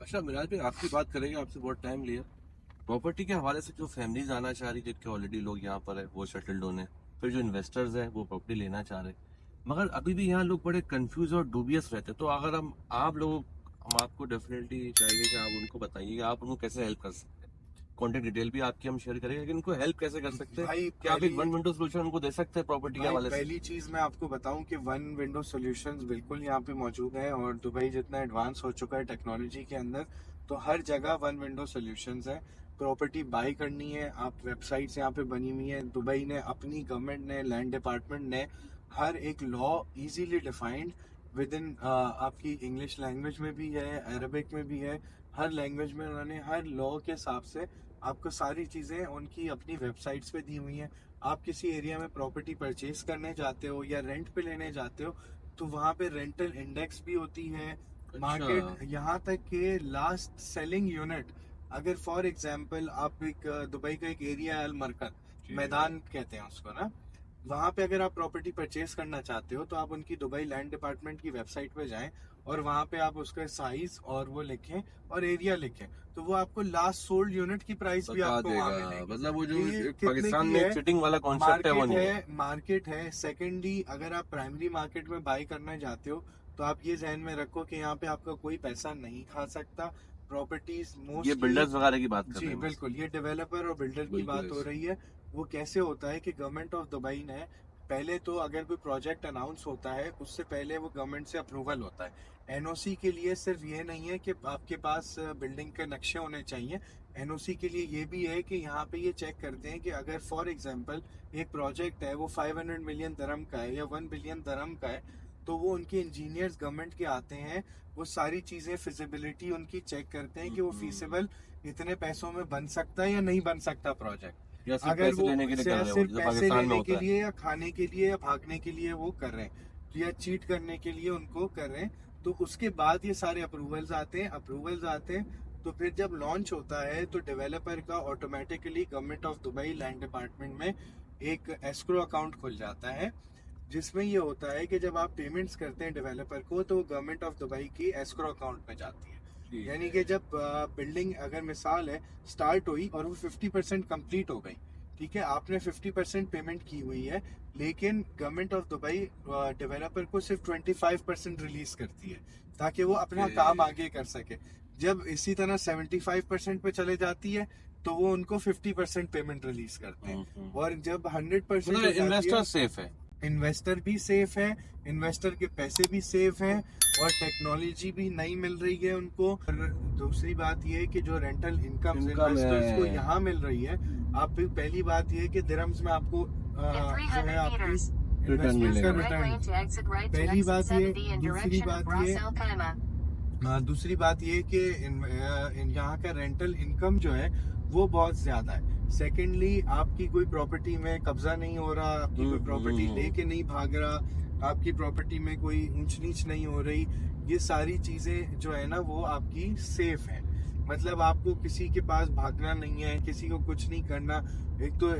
अच्छा मिराज भाई, आपकी बात करेंगे, आपसे बहुत टाइम लिया। प्रॉपर्टी के हवाले से जो फैमिलीज आना चाह रही, जिनके ऑलरेडी लोग यहाँ पर है वो सेटल्ड होने, फिर जो इन्वेस्टर्स हैं वो प्रॉपर्टी लेना चाह रहे, मगर अभी भी यहाँ लोग बड़े कंफ्यूज और डूबियस रहते हैं। तो अगर हम आपको डेफिनेटली चाहिए कि आप उनको बताइए कि आप उनको कैसे हेल्प कर सकते हैं। कॉन्टेक्ट डिटेल भी आपकी हम शेयर करेंगे, लेकिन उनको हेल्प कैसे कर सकते हैं? भाई क्या आप एक वन विंडो सोल्यूशन उनको दे सकते हैं प्रॉपर्टी के हवाले से? पहली चीज मैं आपको बताऊं कि वन विंडो सॉल्यूशंस बिल्कुल यहाँ पे मौजूद है, और दुबई जितना एडवांस हो चुका है टेक्नोलॉजी के अंदर, तो हर जगह वन विंडो सॉल्यूशंस है। प्रॉपर्टी बाय करनी है, आप वेबसाइट्स यहाँ पे बनी हुई है। दुबई ने अपनी गवर्नमेंट ने, लैंड डिपार्टमेंट ने हर एक law easily defined with in आपकी इंग्लिश लैंग्वेज में भी है, अरबिक में भी है। हर लैंग्वेज में उन्होंने हर लॉ के हिसाब से आपको सारी चीजें उनकी अपनी वेबसाइट्स पे दी हुई हैं। आप किसी एरिया में प्रॉपर्टी परचेज करने जाते हो या रेंट पे लेने जाते हो, तो वहाँ पे रेंटल इंडेक्स भी होती है। अच्छा। मार्केट यहाँ तक के लास्ट सेलिंग यूनिट, अगर फॉर एग्जांपल आप एक दुबई का एक एरिया है अल मरकज मैदान कहते हैं उसको ना, वहाँ पे अगर आप प्रॉपर्टी परचेज करना चाहते हो तो आप उनकी दुबई लैंड डिपार्टमेंट की वेबसाइट पे जाएं, और वहाँ पे आप उसका साइज और वो लिखें और एरिया लिखें, तो वो आपको लास्ट सोल्ड यूनिट की प्राइस भी बता आपको वहाँ देगा। मिलेगी। मतलब वो जो ये एक कितने पाकिस्तान की में है? एक चिटिंग वाला कॉन्सेप्ट है, वो नहीं है। मार्केट है। सेकेंडली अगर आप प्राइमरी मार्केट में बाय करना चाहते हो, तो आप ये ध्यान में रखो कि यहाँ पे आपका कोई पैसा नहीं खा सकता। प्रॉपर्टीज ये मोस्टली, बिल्डर्स वगैरह की बात कर जी रहे हैं बस। बिल्कुल, ये डेवलपर और बिल्डर की बिल्कुल बात हो ऐसे। रही है। वो कैसे होता है कि गवर्नमेंट ऑफ दुबई ने पहले तो अगर कोई प्रोजेक्ट अनाउंस होता है उससे पहले वो गवर्नमेंट से अप्रूवल होता है। एनओसी के लिए सिर्फ ये नहीं है कि आपके पास बिल्डिंग के नक्शे होने चाहिए। एनओसी के लिए ये भी है कि यहाँ पे ये चेक करते हैं कि अगर फॉर एग्जांपल एक प्रोजेक्ट है वो 500 मिलियन दरम का है या 1 बिलियन दरम का है, तो वो उनके इंजीनियर्स गवर्नमेंट के आते हैं, वो सारी चीजें फिजिबिलिटी उनकी चेक करते हैं कि वो फीसिबल इतने पैसों में बन सकता है या नहीं बन सकता प्रोजेक्ट। या सिर्फ अगर पैसे वो लेने के लिए कर रहे हो, सिर्फ जैसे पैसे पाकिस्तान में लेने के होता है। लिए या खाने के लिए या भागने के लिए वो कर रहे हैं, तो या चीट करने के लिए उनको कर रहे हैं, तो उसके बाद ये सारे अप्रूवल्स आते हैं। तो फिर जब लॉन्च होता है तो डेवलपर का automatically government of Dubai land department में एक एस्क्रो अकाउंट खुल जाता है, जिसमें ये होता है कि जब आप पेमेंट्स करते हैं डेवलपर को, तो वो गवर्नमेंट ऑफ दुबई की एस्क्रो अकाउंट में जाती है। यानी कि जब बिल्डिंग अगर मिसाल है स्टार्ट हुई और वो 50% कंप्लीट हो गई, ठीक है, आपने 50% पेमेंट की हुई है, लेकिन गवर्नमेंट ऑफ दुबई डेवलपर को सिर्फ 25% रिलीज करती है ताकि वो अपना काम आगे कर सके। जब इसी तरह 75% पे चले जाती है, तो वो उनको 50% पेमेंट रिलीज करते हैं। और जब 100% मतलब इन्वेस्टर सेफ है। इन्वेस्टर भी सेफ है, इन्वेस्टर के पैसे भी सेफ हैं, और टेक्नोलॉजी भी नई मिल रही है उनको। और दूसरी बात ये है कि जो रेंटल इनकम इन्वेस्टर्स को यहाँ मिल रही है, आप पहली बात ये है कि दिरहम्स में आपको जो है आपकी इन्वेस्टमेंट का रिटर्न। पहली बात ये, दूसरी बात ये कि यहाँ का रेंटल इनकम जो है वो बहुत ज्यादा है। सेकेंडली आपकी कोई प्रॉपर्टी में कब्जा नहीं हो रहा, आपकी कोई प्रॉपर्टी लेके नहीं भाग रहा, आपकी प्रॉपर्टी में कोई ऊंच नीच नहीं हो रही। ये सारी चीजें जो है ना वो आपकी सेफ है। मतलब आपको किसी के पास भागना नहीं है, किसी को कुछ नहीं करना। एक तो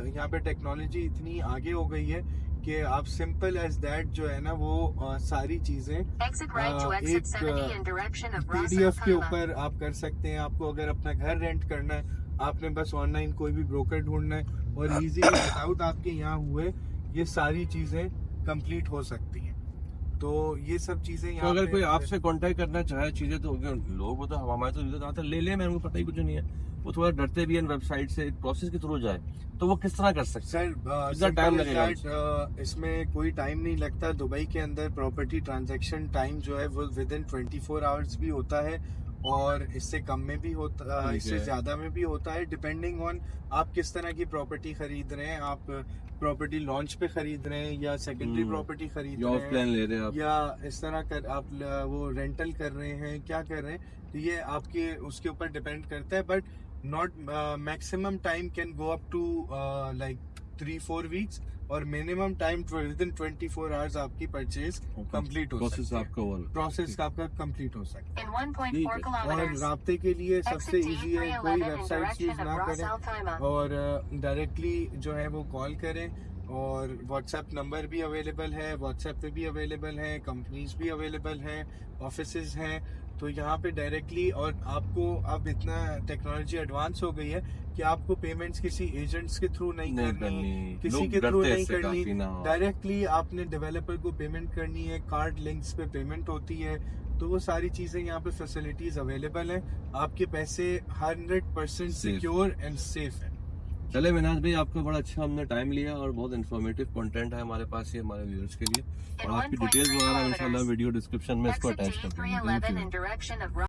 यहाँ पे टेक्नोलॉजी इतनी आगे हो गई है कि आप सिंपल एज दैट जो है ना वो सारी चीजें एक पीडीएफ के ऊपर आप कर सकते हैं। आपको अगर अपना घर रेंट करना है, आपने बस ऑनलाइन कोई भी ब्रोकर ढूंढना है और इजीली विदाउट आपके यहाँ हुए ये सारी चीजें कंप्लीट हो सकती हैं। तो ये सब चीजें तो यहाँ अगर पे कोई आपसे कांटेक्ट करना चाहे चीजें, तो लोग वो तो हमारे तो आते ले ले, मैं उनको पता ही कुछ नहीं है, वो थोड़ा डरते भी हैं वेबसाइट से, प्रोसेस के थ्रू जाए, तो वो किस तरह कर सकते हैं? सर टाइम लगेगा? इसमें कोई टाइम नहीं लगता। दुबई के अंदर प्रॉपर्टी ट्रांजैक्शन टाइम जो है वो विद इन 24 आवर्स भी होता है, और इससे कम में भी होता है, इससे ज्यादा में भी होता है, डिपेंडिंग ऑन आप किस तरह की प्रॉपर्टी खरीद रहे हैं। आप प्रॉपर्टी लॉन्च पे खरीद रहे हैं या सेकेंडरी प्रॉपर्टी खरीद रहे हैं, प्लान ले रहे हैं आप, या इस तरह कर आप वो रेंटल कर रहे हैं, क्या कर रहे हैं, तो ये आपके उसके ऊपर डिपेंड करता है। But not maximum time can go up to like 3-4 weeks, और minimum time within 24 hours आपकी परचेज कंप्लीट हो सकती है। प्रोसेस आपका कंप्लीट हो सकता है। और राब्ते के लिए सबसे इजी है, कोई वेबसाइट यूज ना करें और डायरेक्टली जो है वो कॉल करें। और व्हाट्सएप नंबर भी अवेलेबल है, व्हाट्सएप पे भी अवेलेबल है, कंपनीज भी अवेलेबल हैं, ऑफिसेज हैं। तो यहाँ पे डायरेक्टली, और आपको अब इतना टेक्नोलॉजी एडवांस हो गई है कि आपको पेमेंट्स किसी एजेंट्स के थ्रू नहीं नहीं करनी, करनी, किसी लोग के थ्रू डरते हैं नहीं इससे करनी, काफी ना। डायरेक्टली आपने डेवलपर को पेमेंट करनी है, कार्ड लिंक्स पे पेमेंट होती है। तो वो सारी चीजें यहाँ पे फैसिलिटीज अवेलेबल हैं, आपके पैसे 100% सिक्योर एंड सेफ है। चले मिनाज भाई, आपका बड़ा अच्छा हमने टाइम लिया और बहुत इन्फॉर्मेटिव कंटेंट है हमारे पास ये हमारे व्यूअर्स के लिए, और आपकी डिटेल्स वगैरह इंशाल्लाह वीडियो डिस्क्रिप्शन में इसको अटैच कर दूंगा। Thank you.